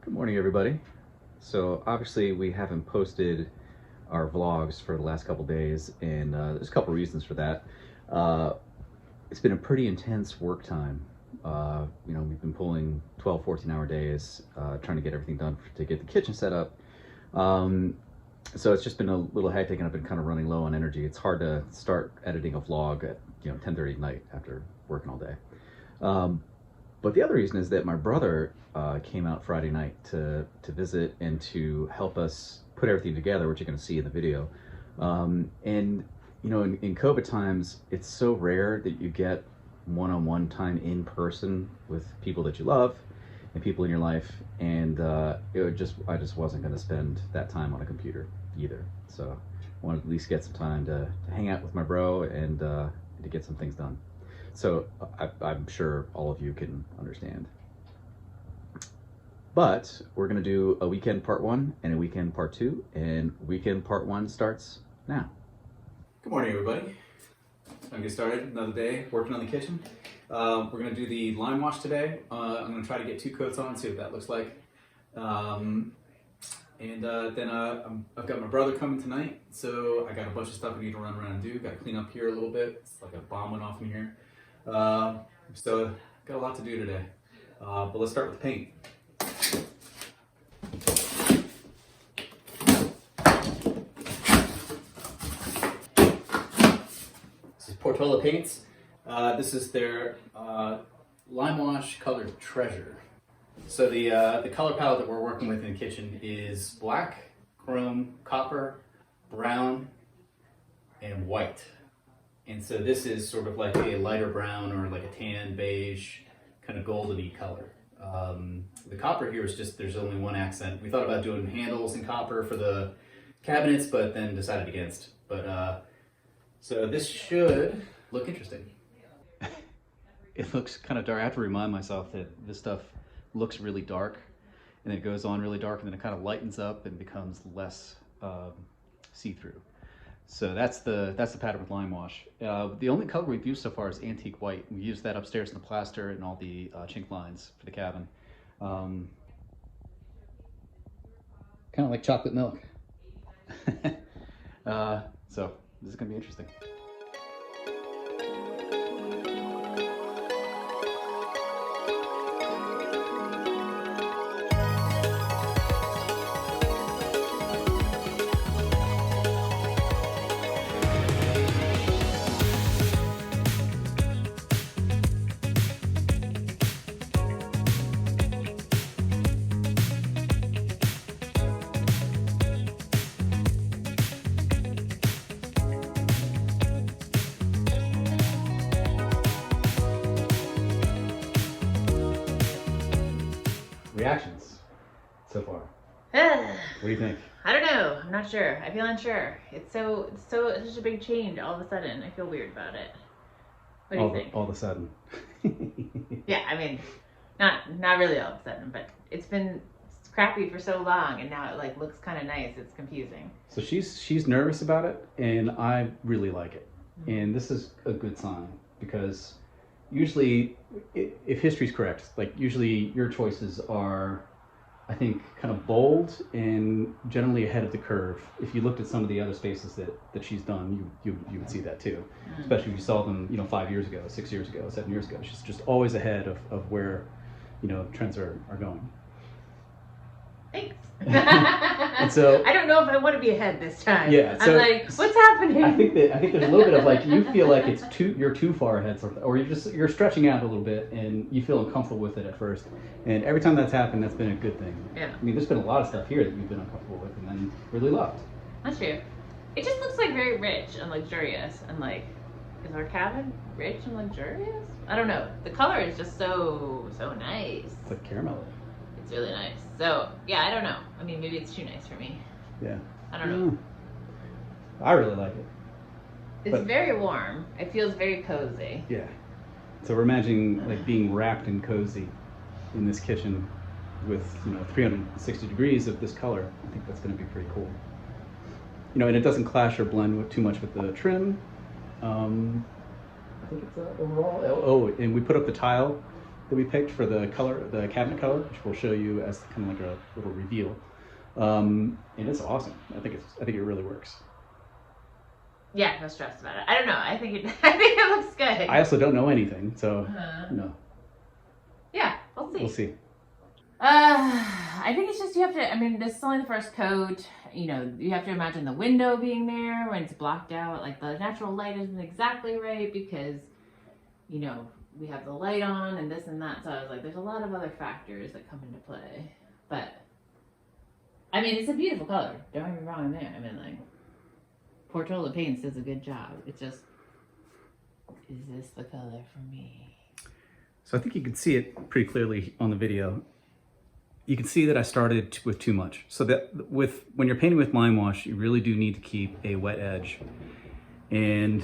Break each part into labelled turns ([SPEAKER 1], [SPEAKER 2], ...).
[SPEAKER 1] Good morning, everybody. So obviously we haven't posted our vlogs for the last couple days, and there's a couple reasons for that. It's been a pretty intense work time. We've been pulling 12, 14-hour days, trying to get everything done to get the kitchen set up. So it's just been a little hectic, and I've been kind of running low on energy. It's hard to start editing a vlog at 10:30 at night after working all day. But the other reason is that my brother came out Friday night to visit and to help us put everything together, which you're going to see in the video. In COVID times, it's so rare that you get one-on-one time in person with people that you love and people in your life, and I just wasn't going to spend that time on a computer either. So I wanted to at least get some time to hang out with my bro and to get some things done. So I'm sure all of you can understand. But we're going to do a weekend part 1 and a weekend part 2, and weekend part 1 starts now. Good morning, everybody. I'm going to get started. Another day working on the kitchen. We're going to do the lime wash today. I'm going to try to get 2 coats on, see what that looks like. Then I've got my brother coming tonight, so I got a bunch of stuff I need to run around and do. Got to clean up here a little bit. It's like a bomb went off in here. So got a lot to do today, but let's start with paint. This is Portola Paints. This is their Lime Wash Colored Treasure. So the color palette that we're working with in the kitchen is black, chrome, copper, brown, and white. And so this is sort of like a lighter brown or like a tan, beige, kind of golden-y color. The copper here is just, there's only one accent. We thought about doing handles in copper for the cabinets, but then decided against. But so this should look interesting. It looks kind of dark. I have to remind myself that this stuff looks really dark, and then it goes on really dark, and then it kind of lightens up and becomes less see-through. So that's the pattern with lime wash. The only color we've used so far is antique white. We used that upstairs in the plaster and all the chink lines for the cabin. Kind of like chocolate milk. So this is going to be interesting. Reactions so far. What do you think?
[SPEAKER 2] I don't know. I'm not sure. I feel unsure. It's such a big change all of a sudden. I feel weird about it. What do you think?
[SPEAKER 1] All of a sudden.
[SPEAKER 2] Yeah, I mean, not really all of a sudden, but it's been crappy for so long, and now it like looks kind of nice. It's confusing.
[SPEAKER 1] So she's nervous about it, and I really like it. And this is a good sign, because usually, if history's correct, like usually your choices are, I think, kind of bold and generally ahead of the curve. If you looked at some of the other spaces that she's done, you would see that too. Especially if you saw them, 5 years ago, 6 years ago, 7 years ago. She's just always ahead of where, trends are going.
[SPEAKER 2] Thanks.
[SPEAKER 1] And so
[SPEAKER 2] I don't know if I want to be ahead this time.
[SPEAKER 1] Yeah, so
[SPEAKER 2] I'm like, what's happening?
[SPEAKER 1] I think there's a little bit of like, you feel like you're too far ahead, sort of, or you're stretching out a little bit, and you feel uncomfortable with it at first. And every time that's happened, that's been a good thing.
[SPEAKER 2] Yeah.
[SPEAKER 1] I mean, there's been a lot of stuff here that you've been uncomfortable with, and then really loved.
[SPEAKER 2] That's true. It just looks like very rich and luxurious, and like, is our cabin rich and luxurious? I don't know. The color is just so nice.
[SPEAKER 1] It's like caramel.
[SPEAKER 2] It's really nice. So yeah, I don't know. I mean, maybe it's too nice for me.
[SPEAKER 1] Yeah.
[SPEAKER 2] I don't know.
[SPEAKER 1] I really like it.
[SPEAKER 2] It's very warm. It feels very cozy.
[SPEAKER 1] Yeah. So we're imagining like being wrapped and cozy in this kitchen with 360 degrees of this color. I think that's going to be pretty cool. And it doesn't clash or blend too much with the trim. I think it's overall. Oh, and we put up the tile
[SPEAKER 3] that we picked for the color, the cabinet color, which we'll show you as kind of like a little reveal. And it's awesome. I think it really works.
[SPEAKER 2] Yeah, no stress about it. I don't know. I think it looks good.
[SPEAKER 3] I also don't know anything, so no.
[SPEAKER 2] Yeah, we'll see.
[SPEAKER 3] We'll see.
[SPEAKER 2] I think it's just you have to. I mean, this is only the first coat. You know, you have to imagine the window being there when it's blocked out. Like the natural light isn't exactly right because, you know, we have the light on and this and that. So I was like, there's a lot of other factors that come into play. But I mean, it's a beautiful color. Don't get me wrong there. I mean, like, Portola Paints does a good job. It's just, is this the color for me?
[SPEAKER 3] So I think you can see it pretty clearly on the video. You can see that I started with too much. So that when you're painting with lime wash, you really do need to keep a wet edge. And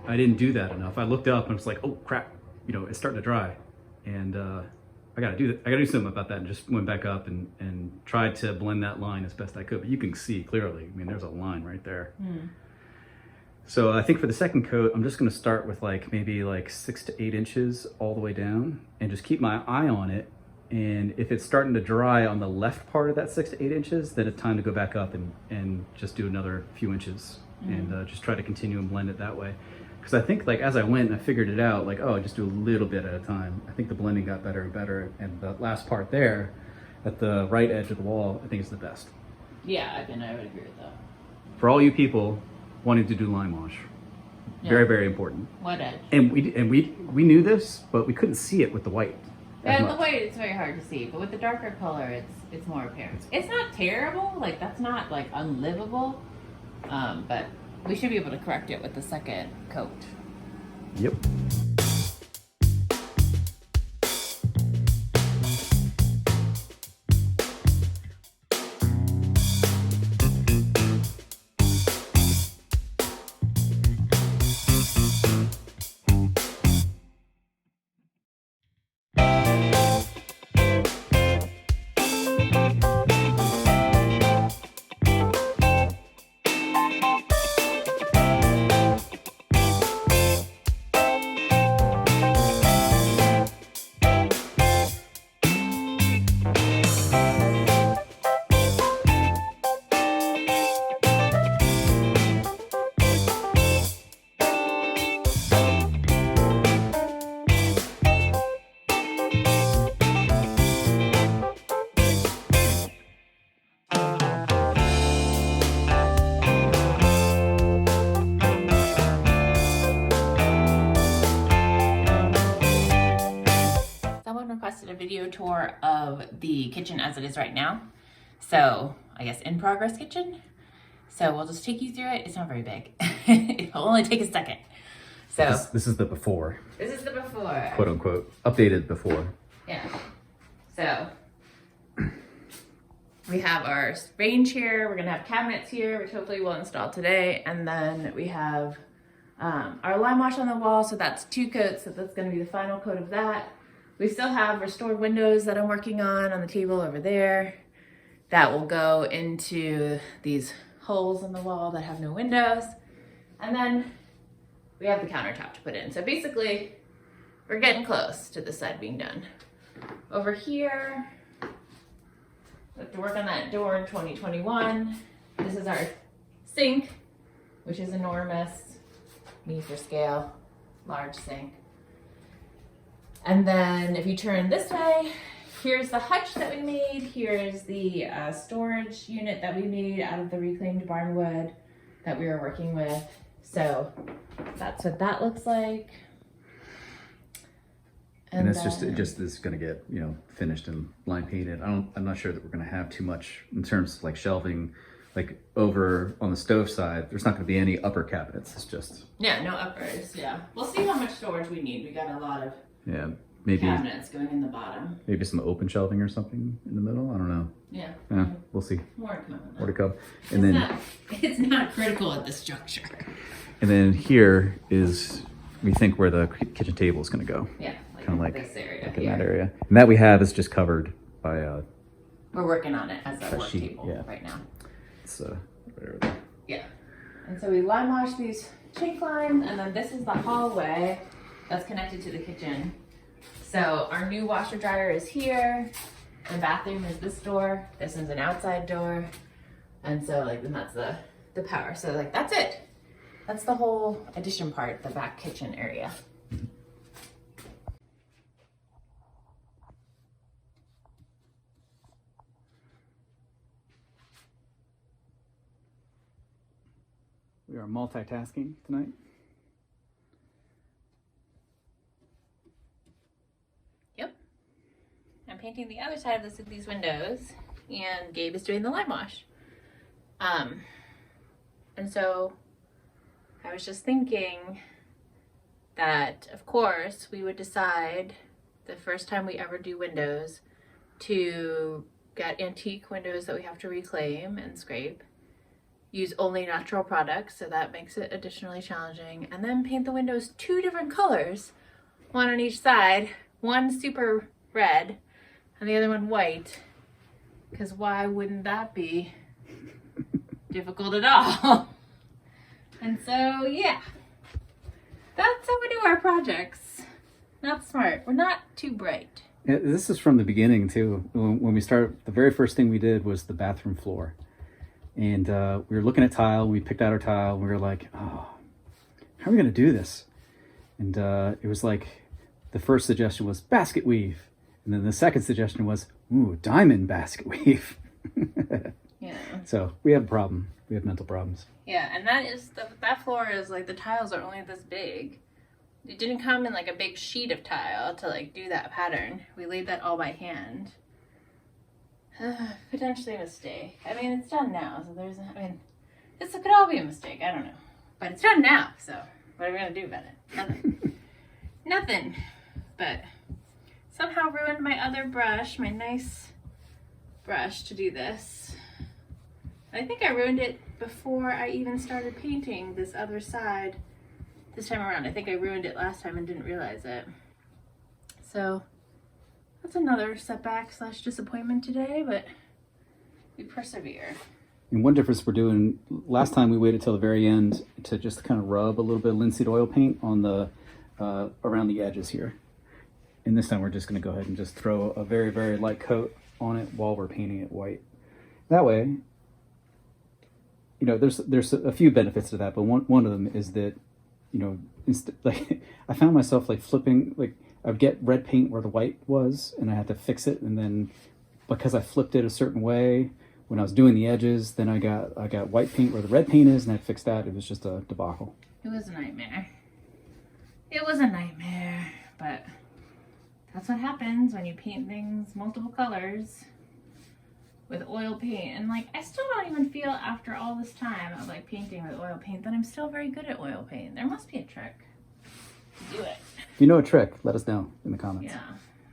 [SPEAKER 3] I didn't do that enough. I looked up and was like, oh crap, you know, it's starting to dry. And I gotta do that. I gotta do something about that, and just went back up and tried to blend that line as best I could. But you can see clearly, I mean, there's a line right there. So I think for the second coat, I'm just gonna start with like maybe like 6 to 8 inches all the way down and just keep my eye on it. And if it's starting to dry on the left part of that 6 to 8 inches, then it's time to go back up and just do another few inches and just try to continue and blend it that way. Because I think like as I went and I figured it out, like, oh, just do a little bit at a time. I think the blending got better and better. And the last part there at the right edge of the wall, I think is the best.
[SPEAKER 2] Yeah, I would agree with that.
[SPEAKER 3] For all you people wanting to do lime wash, very, very important.
[SPEAKER 2] What edge?
[SPEAKER 3] And we knew this, but we couldn't see it with the white.
[SPEAKER 2] Yeah, the white it's very hard to see, but with the darker color, it's more apparent. It's not terrible, like that's not like unlivable, but we should be able to correct it with the second coat.
[SPEAKER 3] Yep.
[SPEAKER 2] Requested a video tour of the kitchen as it is right now. So I guess in progress kitchen. So we'll just take you through it. It's not very big. It'll only take a second. So
[SPEAKER 3] this is the before.
[SPEAKER 2] This is the before.
[SPEAKER 3] Quote unquote. Updated before.
[SPEAKER 2] Yeah. So we have our range here. We're gonna have cabinets here, which hopefully we'll install today. And then we have our lime wash on the wall. So that's 2 coats. So that's gonna be the final coat of that. We still have restored windows that I'm working on the table over there that will go into these holes in the wall that have no windows. And then we have the countertop to put in. So basically, we're getting close to this side being done. Over here, we have to work on that door in 2021. This is our sink, which is enormous, me for scale, large sink. And then if you turn this way, here's the hutch that we made. Here's the storage unit that we made out of the reclaimed barn wood that we were working with. So that's what that looks like.
[SPEAKER 3] And it's it just is going to get, you know, finished and line painted. I'm not sure that we're going to have too much in terms of like shelving, like over on the stove side. There's not going to be any upper cabinets. It's just
[SPEAKER 2] no uppers. Yeah, we'll see how much storage we need. We got a lot of
[SPEAKER 3] maybe
[SPEAKER 2] cabinets going in the bottom.
[SPEAKER 3] Maybe some open shelving or something in the middle. I don't know.
[SPEAKER 2] Yeah.
[SPEAKER 3] We'll see.
[SPEAKER 2] More to come.
[SPEAKER 3] More to come. And
[SPEAKER 2] it's not critical at this juncture.
[SPEAKER 3] And then here is, we think, where the kitchen table is going to go.
[SPEAKER 2] Yeah.
[SPEAKER 3] Kind of like
[SPEAKER 2] this area.
[SPEAKER 3] Like in that area. And that we have is just covered by
[SPEAKER 2] we're working on it as a work
[SPEAKER 3] sheet,
[SPEAKER 2] table right now.
[SPEAKER 3] It's right over there.
[SPEAKER 2] Yeah. And so we lime wash these chink lines, and then this is the hallway that's connected to the kitchen. So our new washer dryer is here. The bathroom is this door. This is an outside door. And so like, then that's the power. So like, that's it. That's the whole addition part, the back kitchen area.
[SPEAKER 3] We are multitasking tonight.
[SPEAKER 2] Yep. I'm painting the other side of these windows, and Gabe is doing the lime wash. And so I was just thinking that, of course, we would decide the first time we ever do windows to get antique windows that we have to reclaim and scrape. Use only natural products, so that makes it additionally challenging. And then paint the windows 2 different colors, one on each side, one super red and the other one white. Because why wouldn't that be difficult at all? And so, yeah, that's how we do our projects. Not smart. We're not too bright.
[SPEAKER 3] Yeah, this is from the beginning too. When we started, the very first thing we did was the bathroom floor. And we were looking at tile, we picked out our tile, and we were like, oh, how are we gonna do this? And it was like, the first suggestion was basket weave. And then the second suggestion was, ooh, diamond basket weave.
[SPEAKER 2] Yeah.
[SPEAKER 3] So we have a problem. We have mental problems.
[SPEAKER 2] Yeah, and that floor is like, the tiles are only this big. It didn't come in like a big sheet of tile to like do that pattern. We laid that all by hand. Potentially a mistake. I mean, it's done now, so this could all be a mistake. I don't know, but it's done now. So what are we gonna do about it? Nothing. Nothing. But somehow ruined my other brush, my nice brush to do this. I think I ruined it before I even started painting this other side this time around. I think I ruined it last time and didn't realize it. So that's another setback / disappointment today, but we persevere.
[SPEAKER 3] And one difference we're doing, last time we waited till the very end to just kind of rub a little bit of linseed oil paint on the around the edges here. And this time we're just going to go ahead and just throw a very, very light coat on it while we're painting it white. That way, you know, there's a few benefits to that, but one of them is that, you know, like I found myself like flipping, like I'd get red paint where the white was and I had to fix it, and then because I flipped it a certain way when I was doing the edges, then I got white paint where the red paint is, and I fixed that. It was just a debacle.
[SPEAKER 2] It was a nightmare. It was a nightmare, but that's what happens when you paint things multiple colors with oil paint. And like, I still don't even feel after all this time of like painting with oil paint that I'm still very good at oil paint. There must be a trick to do it.
[SPEAKER 3] If you know a trick, let us know in the comments.
[SPEAKER 2] Yeah.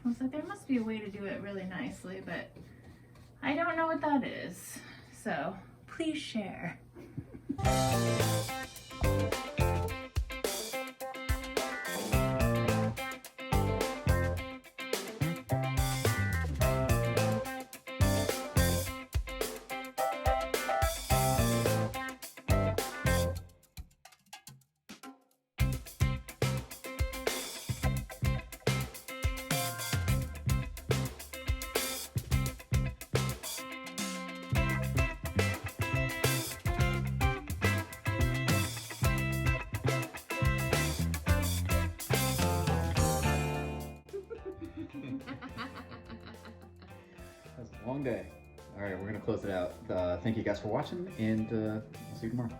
[SPEAKER 2] I was like, there must be a way to do it really nicely, but I don't know what that is. So please share.
[SPEAKER 1] That was a long day. All right, we're gonna close it out. Thank you guys for watching, and we'll see you tomorrow.